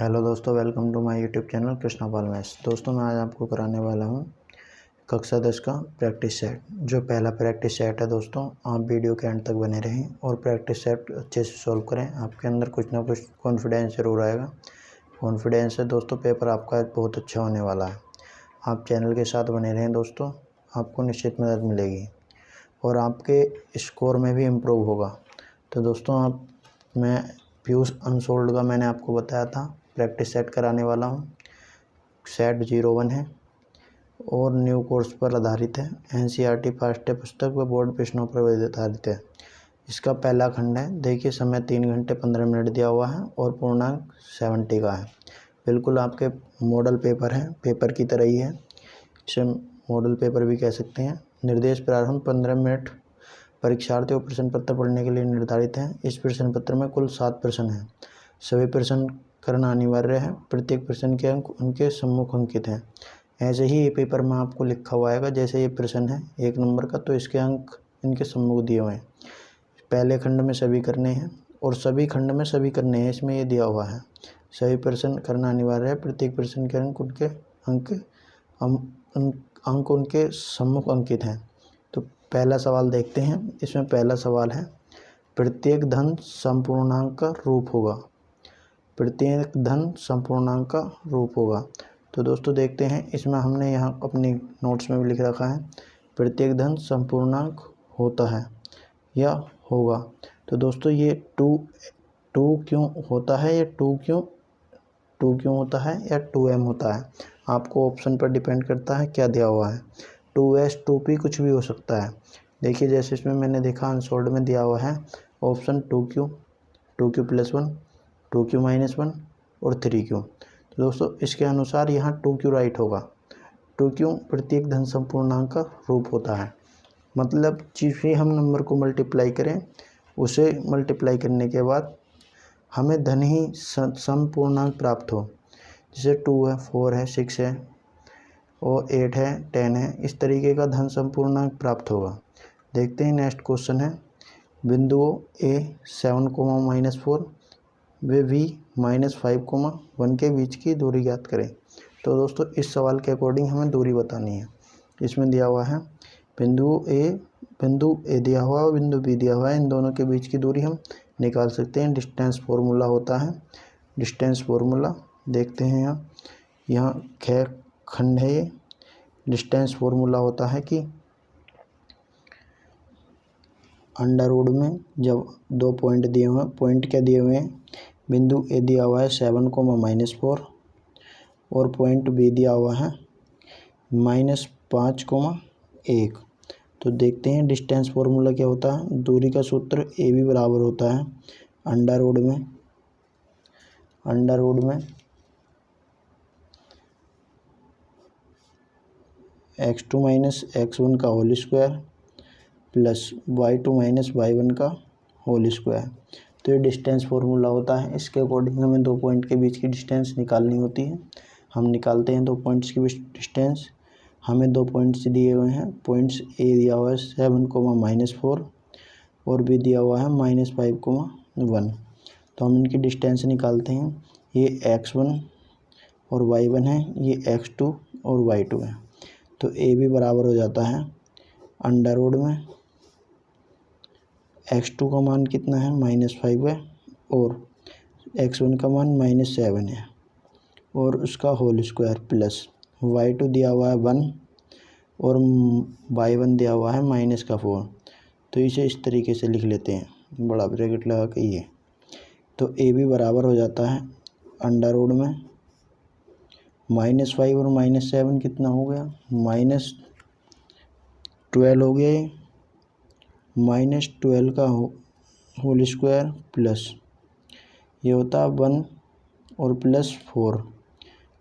Hello दोस्तों, welcome to my YouTube channel Krishna Pal maths. दोस्तों, मैं आज आपको कराने वाला हूं कक्षा 10 का प्रैक्टिस सेट। जो पहला प्रैक्टिस सेट है दोस्तों, आप वीडियो के एंड तक बने रहें और प्रैक्टिस सेट अच्छे से सॉल्व करें। आपके अंदर कुछ ना कुछ कॉन्फिडेंस जरूर आएगा। कॉन्फिडेंस है दोस्तों, पेपर आपका बहुत अच्छा होने वाला है। आप चैनल के साथ बने रहें दोस्तों, आपको निश्चित मदद मिलेगी और आपके स्कोर में भी इम्प्रूव होगा। तो दोस्तों, मैं पीयूष अनसोल्ड का मैंने आपको बताया था, प्रैक्टिस सेट कराने वाला हूँ। सेट 01 है और न्यू कोर्स पर आधारित है। एनसीईआरटी पाठ्य पुस्तक व बोर्ड प्रश्नों पर आधारित है। इसका पहला खंड है। देखिए, समय 3 घंटे 15 मिनट दिया हुआ है और पूर्णांक 70 का है। बिल्कुल आपके मॉडल पेपर है, पेपर की तरह ही है। इसे मॉडल पेपर भी कह सकते हैं। निर्देश प्रारंभ 15 मिनट परीक्षार्थी और प्रश्न पत्र पढ़ने के लिए निर्धारित है। इस प्रश्न पत्र में कुल 7 प्रश्न हैं। सभी प्रश्न करना अनिवार्य है। प्रत्येक प्रश्न के अंक उनके सम्मुख अंकित हैं। ऐसे ही ये पेपर में आपको लिखा हुआ आएगा। जैसे ये प्रश्न है 1 नंबर का, तो इसके अंक इनके सम्मुख दिए हुए हैं। पहले खंड में सभी करने हैं और सभी खंड में सभी करने हैं, इसमें ये दिया हुआ है। सभी प्रश्न करना अनिवार्य है। प्रत्येक प्रश्न के अंक उनके अंक उनके सम्मुख अंकित हैं। तो पहला सवाल देखते हैं। इसमें पहला सवाल है, प्रत्येक धन संपूर्णांक का रूप होगा। प्रत्येक धन संपूर्णांक का रूप होगा। तो दोस्तों देखते हैं, इसमें हमने यहाँ अपनी नोट्स में भी लिख रखा है, प्रत्येक धन संपूर्णांक होता है या होगा। तो दोस्तों ये टू क्यों होता है, या टू क्यों होता है या 2m होता है, आपको ऑप्शन पर डिपेंड करता है क्या दिया हुआ है। 2s 2p कुछ भी हो सकता है। देखिए, जैसे इसमें मैंने देखा अनसोल्ड में दिया हुआ है ऑप्शन 2q, 2q + 1, 2q - 1 और 3q। तो दोस्तों इसके अनुसार यहाँ 2q राइट होगा। 2q प्रत्येक धन संपूर्णांक का रूप होता है। मतलब जिस भी हम नंबर को मल्टीप्लाई करें, उसे मल्टीप्लाई करने के बाद हमें धन ही संपूर्णांक प्राप्त हो। जैसे 2 है, 4 है, 6 है और 8 है, 10 है, इस तरीके का धन संपूर्णांक प्राप्त होगा। देखते हैं नेक्स्ट क्वेश्चन है, बिंदुओं A 7, -4 व V -5, 1 के बीच की दूरी ज्ञात करें। तो दोस्तों इस सवाल के अकॉर्डिंग हमें दूरी बतानी है। इसमें दिया हुआ है बिंदु A दिया हुआ और बिंदु B दिया हुआ है। इन दोनों के बीच की दूरी हम निकाल सकते हैं। डिस्टेंस फॉर्मूला होता है, डिस्टेंस फॉर्मूला। देखते हैं यहाँ खंड है ये। डिस्टेंस फॉर्मूला होता है कि अंडर में जब 2 पॉइंट दिए हुए हैं, पॉइंट क्या दिए हुए हैं, बिंदु A दिया हुआ है 7, -4 और पॉइंट B दिया हुआ है -5, 1। तो देखते हैं डिस्टेंस फॉर्मूला क्या होता है। दूरी का सूत्र AB बराबर होता है अंडर में x2 - x1 का whole square plus y2 - y1 का होल स्क्वायर। तो ये डिस्टेंस फॉर्मूला होता है। इसके अकॉर्डिंग हमें 2 पॉइंट के बीच की डिस्टेंस निकालनी होती है। हम निकालते हैं 2 पॉइंट्स की डिस्टेंस। हमें 2 पॉइंट्स दिए हुए हैं। पॉइंट्स A दिया हुआ है 7, -4 और B दिया हुआ है -5, 1। तो हम इनकी डिस्टेंस निकालते हैं। ये x1 और y1 है, ये x2 और y2 है। तो AB बराबर हो जाता है अंडर में x2 का मान कितना है, -5 है और x1 का मान -7 है और उसका होल स्क्वायर प्लस y2 दिया हुआ है 1 और y1 दिया हुआ है -4। तो इसे इस तरीके से लिख लेते हैं, बड़ा ब्रैकेट लगा के ये। तो AB बराबर हो जाता है अंडर में -5 और -7 कितना हो गया, -12 हो गया। ये -12 का होल स्क्वायर प्लस ये होता है 1 और +4,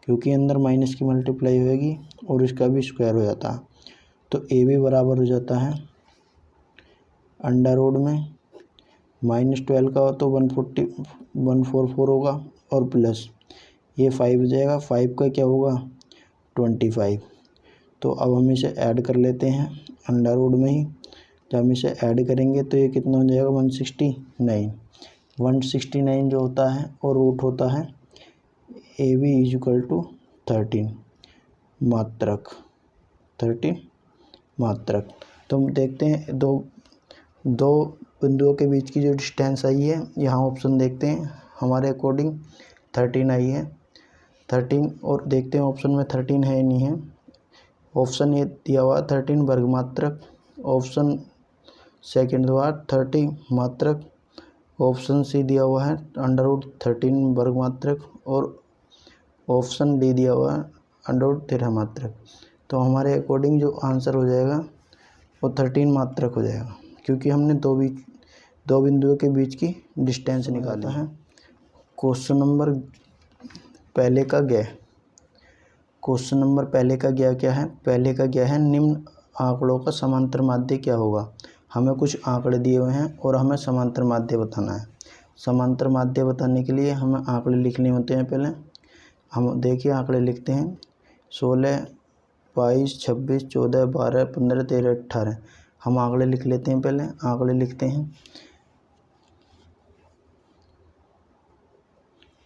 क्योंकि अंदर माइनस की मल्टीप्लाई होगी और इसका भी स्क्वायर हो जाता है। तो AB बराबर हो जाता है अंडर में -12 का हो तो 144 होगा और प्लस ये 5 हो जाएगा। 5 का क्या होगा, 25। तो अब हम इसे ऐड कर लेते हैं अंडर में ही। जब हम इसे ऐड करेंगे तो ये कितना हो जाएगा, 169 जो होता है और रूट होता है A B is equal to 13 मात्रक, 13 मात्रक। तो हम देखते हैं दो बिंदुओं के बीच की जो डिस्टेंस आई है, यहाँ ऑप्शन देखते हैं हमारे अकॉर्डिंग 13 आई है, 13, और देखते हैं ऑप्शन में 13 है नहीं है। ऑप्शन ए दिया हुआ 13 वर्ग मात्रक, ऑप्शन सेकंड दिया हुआ 30 मात्रक, ऑप्शन सी दिया हुआ है √13 वर्ग मात्रक, और ऑप्शन डी दिया हुआ है √13 मात्रक। तो हमारे अकॉर्डिंग जो आंसर हो जाएगा वो 13 मात्रक हो जाएगा, क्योंकि हमने दो बिंदुओं के बीच की डिस्टेंस निकाला है। क्वेश्चन नंबर पहले का ज्ञ। क्वेश्चन नंबर पहले का ज्ञ क्या है? पहले का ज्ञ है निम्न आंकड़ों का समांतर माध्य क्या होगा। हमें कुछ आंकड़े दिए हुए हैं और हमें समांतर माध्य बताना है। समांतर माध्य बताने के लिए हमें आंकड़े लिखने होते हैं। पहले हम देखिए आंकड़े लिखते हैं 16, 22, 26, 14, 12, 15, 13, 18। हम आंकड़े लिख लेते हैं। पहले आंकड़े लिखते हैं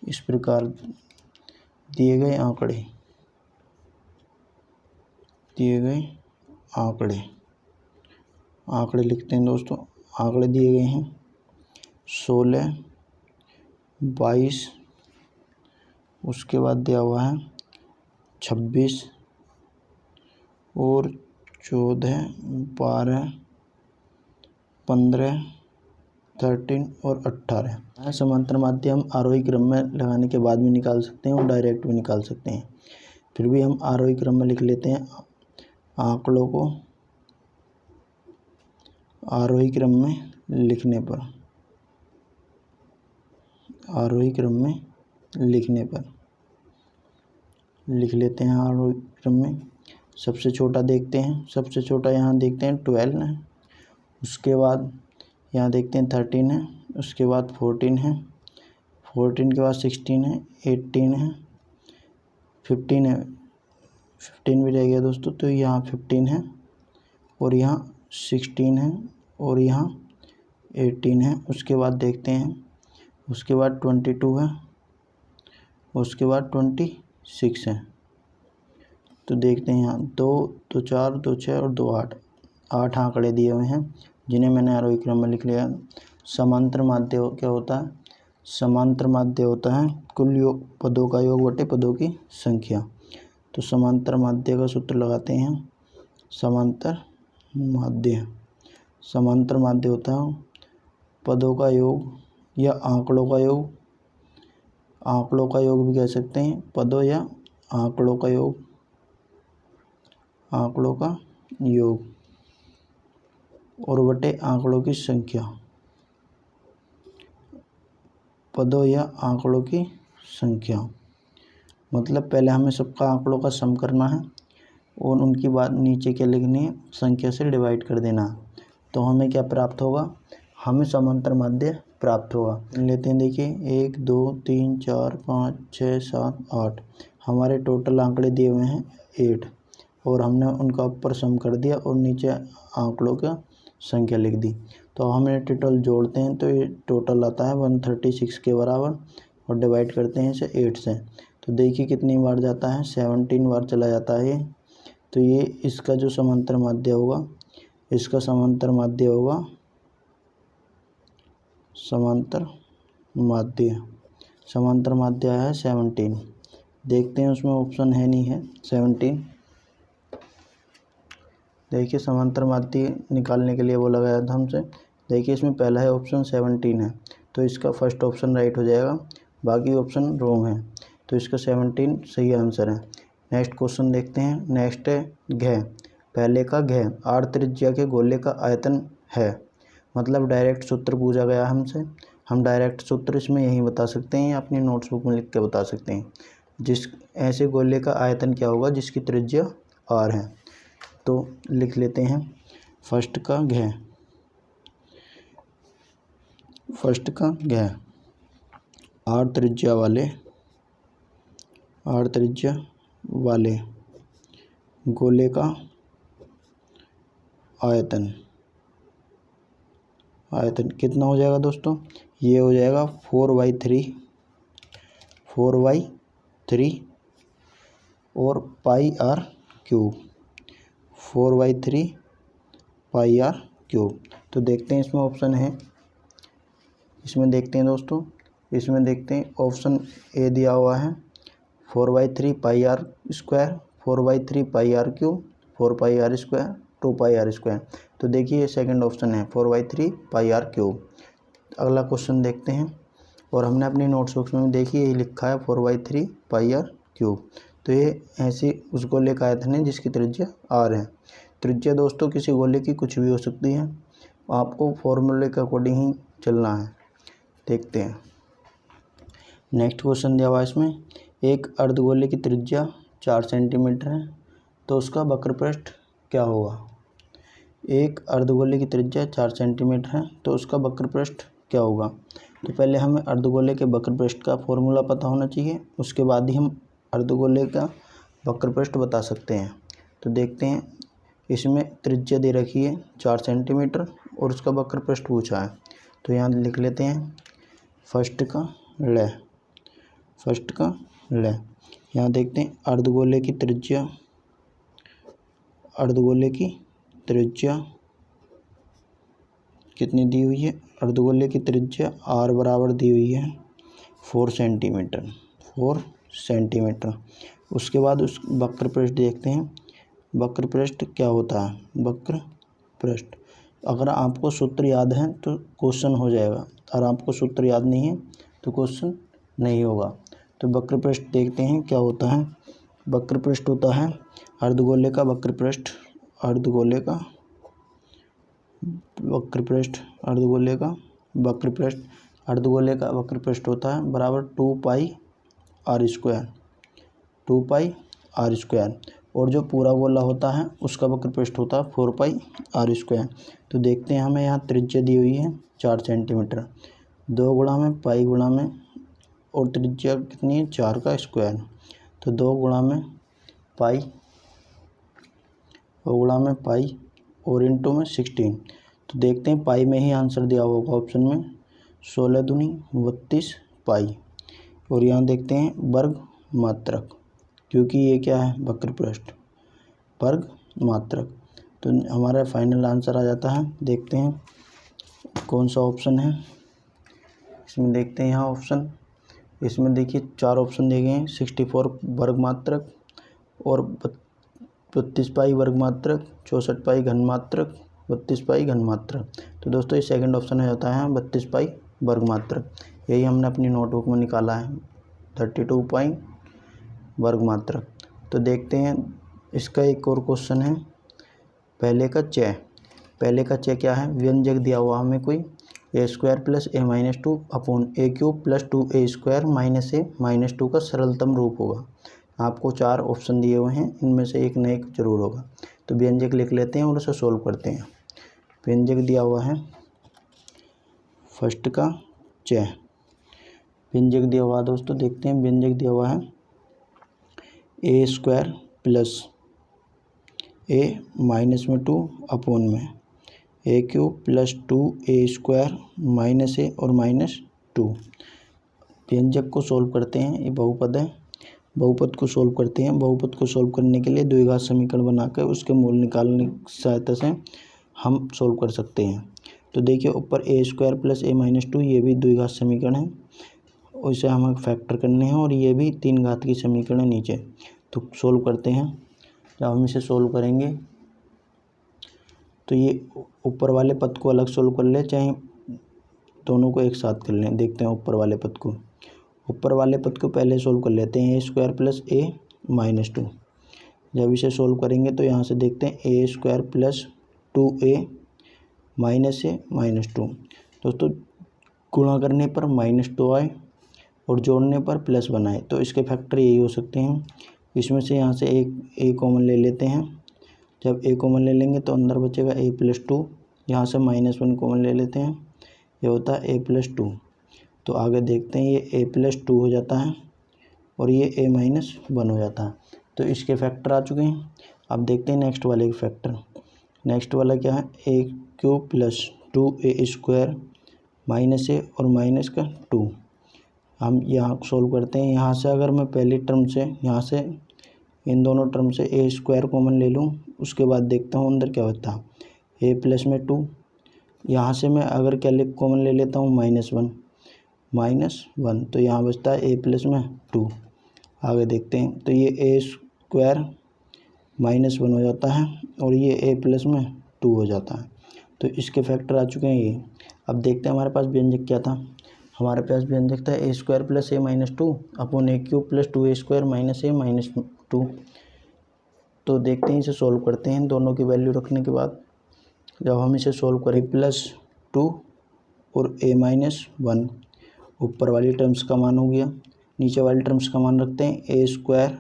इस प्रकार, दिए गए आंकड़े लिखते हैं दोस्तों। आंकड़े दिए गए हैं 16, 22, उसके बाद दिया हुआ है 26 और 14, 12, 15, 13 और 18। समांतर माध्य हम आरोही क्रम में लगाने के बाद भी निकाल सकते हैं और डायरेक्ट भी निकाल सकते हैं। फिर भी हम आरोही क्रम में लिख लेते हैं आंकड़ों को। आरोही क्रम में लिखने पर लिख लेते हैं आरोही क्रम में। सबसे छोटा देखते हैं, सबसे छोटा यहाँ देखते हैं 12 है, उसके बाद यहाँ देखते हैं 13 है, उसके बाद 14 है, 14 के बाद 16 है, 18 है, 15 है, 15 भी रह गया दोस्तों। तो यहाँ 15 है और यहाँ 16 है और यहाँ 18 है। उसके बाद देखते हैं, उसके बाद 22 है, उसके बाद 26 है। तो देखते हैं यहाँ 2, 2, 4, 2, 6 और 2, 8 आंकड़े दिए हुए हैं जिन्हें मैंने आरोही क्रम में लिख लिया। समांतर माध्य क्या होता है? समांतर माध्य होता है कुल योग पदों का योग बटे पदों की संख्या। तो समांतर माध्य का सूत्र लगाते हैं। समांतर माध्य होता है पदों का योग या आंकड़ों का योग भी कह सकते हैं। पदों या आंकड़ों का योग और बटे आंकड़ों की संख्या। पदों या आंकड़ों की संख्या मतलब पहले हमें सबका आंकड़ों का सम करना है और उनकी बात नीचे क्या लिखनी है, संख्या से डिवाइड कर देना। तो हमें क्या प्राप्त होगा? हमें समांतर माध्य प्राप्त होगा। लेते हैं, देखिए 1, 2, 3, 4, 5, 6, 7, 8 हमारे टोटल आंकड़े दिए हुए हैं 8 और हमने उनका ऊपर सम कर दिया और नीचे आंकड़ों का संख्या लिख दी। तो हमें टोटल जोड़ते हैं तो ये टोटल आता है 136 के बराबर और डिवाइड करते हैं इसे 8 से। तो देखिए कितनी बार जाता है, 17 बार चला जाता है ये। तो ये इसका जो समांतर माध्य होगा, इसका समांतर माध्य होगा समांतर माध्य है 17। देखते हैं उसमें ऑप्शन है नहीं है 17। देखिए समांतर माध्य निकालने के लिए बोला गया था हमसे। देखिए इसमें पहला है ऑप्शन 17 है, तो इसका फर्स्ट ऑप्शन राइट हो जाएगा, बाकी ऑप्शन रॉन्ग है। तो इसका 17 सही आंसर है। नेक्स्ट क्वेश्चन देखते हैं। नेक्स्ट है घ। पहले का घ 8 त्रिज्या के गोले का आयतन है। मतलब डायरेक्ट सूत्र पूछा गया हमसे। हम डायरेक्ट सूत्र इसमें यही बता सकते हैं या अपनी नोट्सबुक में लिख के बता सकते हैं। ऐसे गोले का आयतन क्या होगा जिसकी त्रिज्या r है। तो लिख लेते हैं फर्स्ट का घ 8 त्रिज्या वाले गोले का आयतन कितना हो जाएगा दोस्तों? ये हो जाएगा 4/3 3 और pi r cube, 4/3 pi r cube. तो देखते हैं इसमें ऑप्शन है, इसमें देखते हैं दोस्तों, इसमें देखते हैं ऑप्शन ए दिया हुआ है 4/3 pi r square, 4/3 pi r cube, 4 pi r square, 2 pi r square. तो देखिए ये सेकंड ऑप्शन है 4/3 पाई आर क्यूब। अगला क्वेश्चन देखते हैं, और हमने अपनी नोट्स बुक्स में देखिए यही लिखा है 4/3 पाई आर क्यूब। तो ये ऐसे उस गोले का आयतन है जिसकी त्रिज्या आर है। त्रिज्या दोस्तों किसी गोले की कुछ भी हो सकती है, आपको फॉर्मूले के अकॉर्डिंग ही चलना है। देखते हैं नेक्स्ट क्वेश्चन दिया हुआ है इसमें, एक अर्धगोले की त्रिज्या 4 सेंटीमीटर है तो उसका वक्र पृष्ठ क्या होगा। एक अर्धगोले की त्रिज्या 4 सेंटीमीटर है तो उसका वक्र पृष्ठ क्या होगा। तो पहले हमें अर्धगोले के वक्र पृष्ठ का फॉर्मूला पता होना चाहिए, उसके बाद ही हम अर्धगोले का वक्र पृष्ठ बता सकते हैं। तो देखते हैं, इसमें त्रिज्या दे रखी है 4 सेंटीमीटर और उसका वक्र पृष्ठ पूछा है। तो यहाँ लिख लेते हैं फर्स्ट का ले। यहाँ देखते हैं अर्धगोले की त्रिज्या कितनी दी हुई है। अर्धगोले की त्रिज्या r बराबर दी हुई है 4 सेंटीमीटर। उसके बाद उस वक्र पृष्ठ देखते हैं, वक्र पृष्ठ क्या होता है। वक्र पृष्ठ अगर आपको सूत्र याद है तो क्वेश्चन हो जाएगा, और आपको सूत्र याद नहीं है तो क्वेश्चन नहीं होगा। तो वक्र पृष्ठ देखते हैं क्या होता है। वक्र पृष्ठ होता है अर्धगोले का वक्र पृष्ठ, अर्धगोले का वक्र पृष्ठ होता है बराबर 2 पाई आर स्क्वायर, और जो पूरा गोला होता है उसका वक्र पृष्ठ होता है 4 पाई आर स्क्वायर। तो देखते हैं, हमें यहाँ त्रिज्या दी हुई है 4 सेंटीमीटर, 2 गुणा में पाई गुणा में, और त्रिज्या कितनी है 4 का स्क्वायर, तो 2 गुणा में पाई और इंटू में 16। तो देखते हैं पाई में ही आंसर दिया होगा ऑप्शन में, 16 दूनी 32 पाई। और यहाँ देखते हैं वर्ग मात्रक, क्योंकि ये क्या है वक्र पृष्ठ, वर्ग मात्रक। तो हमारा फाइनल आंसर आ जाता है। देखते हैं कौन सा ऑप्शन है इसमें। देखते हैं यहाँ ऑप्शन, इसमें देखिए 4 ऑप्शन दिए गए हैं, 64 वर्ग मात्रक और 32 पाई वर्ग मात्रक, 64 पाई घन मात्रक, 32 पाई घन मात्रक। तो दोस्तों ये सेकंड ऑप्शन हो जाता है 32 पाई वर्ग मात्रक। यही हमने अपनी नोटबुक में निकाला है 32 पाई वर्ग मात्रक। तो देखते हैं इसका एक और क्वेश्चन है, पहले का चय क्या है। व्यंजक दिया हुआ हमें कोई a² + a-2 upon a³ + 2a² - a-2 का सरलतम रूप होगा। आपको 4 ऑप्शन दिए हुए हैं, इनमें से एक न एक जरूर होगा। तो व्यंजक लिख लेते हैं और उसे सोल्व करते हैं। व्यंजक दिया हुआ है फर्स्ट का चय, व्यंजक दिया हुआ दोस्तों, देखते हैं व्यंजक दिया हुआ है a² + a-2 अपॉन में a³ + 2a² - a और -2। व्यंजक को सोल्व करते हैं, ये बहुपद है, बहुपद को सोल्व करते हैं। बहुपद को सोल्व करने के लिए द्विघात समीकरण बनाकर उसके मूल निकालने की सहायता से हम सोल्व कर सकते हैं। तो देखिए ऊपर a² + a-2 ये भी द्विघात समीकरण है, उसे हमें फैक्टर करने हैं, और ये भी 3 घात की समीकरण है नीचे। तो सोल्व करते हैं। जब हम इसे सोल्व करेंगे तो ये ऊपर वाले पद को अलग सोल्व कर ले, चाहे दोनों को एक साथ कर लें। देखते हैं ऊपर वाले पद को पहले सोल्व कर लेते हैं, a² + a-2। जब इसे सोल्व करेंगे तो यहाँ से देखते हैं a² + 2a - a-2। दोस्तों गुणा करने पर -2 आए और जोड़ने पर +1 आए, तो इसके फैक्टर यही हो सकते हैं। इसमें से यहाँ से एक a कॉमन ले लेते हैं। जब a कॉमन ले लेंगे तो अंदर बचेगा a + 2, यहाँ से -1 कॉमन ले लेते हैं, ये होता है a + 2। तो आगे देखते हैं ये a + 2 हो जाता है और ये a - 1 हो जाता है। तो इसके फैक्टर आ चुके हैं। अब देखते हैं नेक्स्ट वाले के फैक्टर। नेक्स्ट वाला क्या है, a³ + 2a² - a और -2। हम यहाँ सोल्व करते हैं। यहाँ से अगर मैं पहली टर्म से यहाँ से इन दोनों टर्म से ए स्क्वायर कॉमन ले लूँ, उसके बाद देखता हूँ अंदर क्या होता है। ए प्लस में 2, यहाँ से मैं अगर क्या कॉमन ले लेता हूँ -1 तो यहाँ बचता है ए प्लस में 2। आगे देखते हैं तो ये ए स्क्वायर -1 हो जाता है और ये ए प्लस में 2 हो जाता है। तो इसके फैक्टर आ चुके हैं ये। अब देखते हैं हमारे पास व्यंजक क्या था। हमारे पास व्यंजक था a square plus a -2 upon a cube plus 2a square minus a -2। तो देखते हैं इसे सोल्व करते हैं दोनों की वैल्यू रखने के बाद। जब हम इसे सोल्व करें +2 और a -1 ऊपर वाली टर्म्स का मान हो गया, नीचे वाली टर्म्स का मान रखते हैं ए स्क्वायर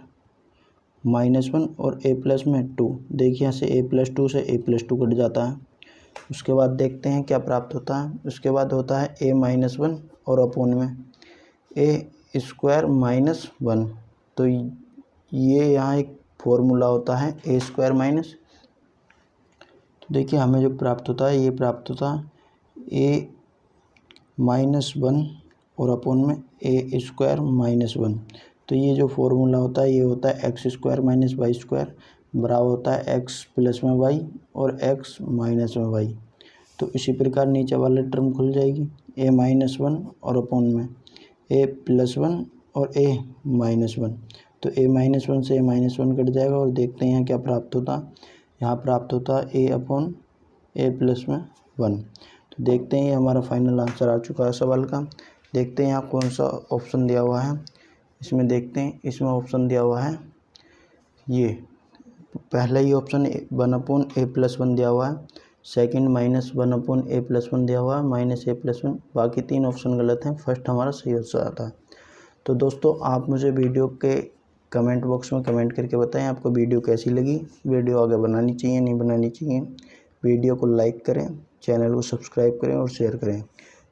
-1 और a प्लस में 2। देखिए यहाँ से a + 2 से a + 2 कट जाता है। उसके बाद देखते हैं क्या प्राप्त होता है। उसके बाद होता है a -1 और अपोन में a स्क्वायर -1। तो ये यहाँ एक फॉर्मूला होता है ए स्क्वायर माइनस। तो देखिए हमें जो प्राप्त होता है ये प्राप्त होता है a -1 और अपोन में ए स्क्वायर -1। तो ये जो फॉर्मूला होता है ये होता है x square minus Y square बराबर होता है x प्लस में y और x माइनस में y। तो इसी प्रकार नीचे वाला टर्म खुल जाएगी a -1 और अपोन में a +1 और a -1। तो a -1 से a -1 कट जाएगा और देखते हैं यहाँ क्या प्राप्त होता है। यहाँ प्राप्त होता है a अपॉन a प्लस में 1। तो देखते हैं ये हमारा फाइनल आंसर आ चुका है सवाल का। देखते हैं यहाँ कौन सा ऑप्शन दिया हुआ है। इसमें देखते हैं, इसमें ऑप्शन दिया हुआ है ये पहला ही ऑप्शन 1/a+1 दिया हुआ है, सेकंड -1/a+1 दिया हुआ है, -a+1। बाकी 3 ऑप्शन गलत हैं, फर्स्ट हमारा सही हो जाता है। तो दोस्तों आप मुझे वीडियो के कमेंट बॉक्स में कमेंट करके बताएं आपको वीडियो कैसी लगी, वीडियो आगे बनानी चाहिए नहीं बनानी चाहिए। वीडियो को लाइक करें, चैनल को सब्सक्राइब करें और शेयर करें।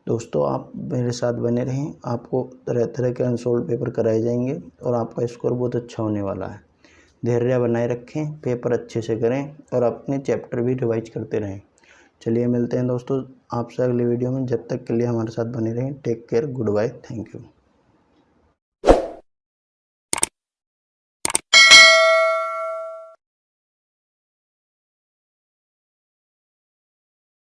दोस्तों आप मेरे साथ बने रहें, आपको तरह तरह के अनसोल्व पेपर कराए जाएंगे और आपका स्कोर बहुत अच्छा होने वाला है। धैर्य बनाए रखें, पेपर अच्छे से करें और अपने चैप्टर भी रिवाइज करते रहें। चलिए मिलते हैं दोस्तों आपसे अगले वीडियो में। जब तक के लिए हमारे साथ बने रहें। Take care, good bye, thank you.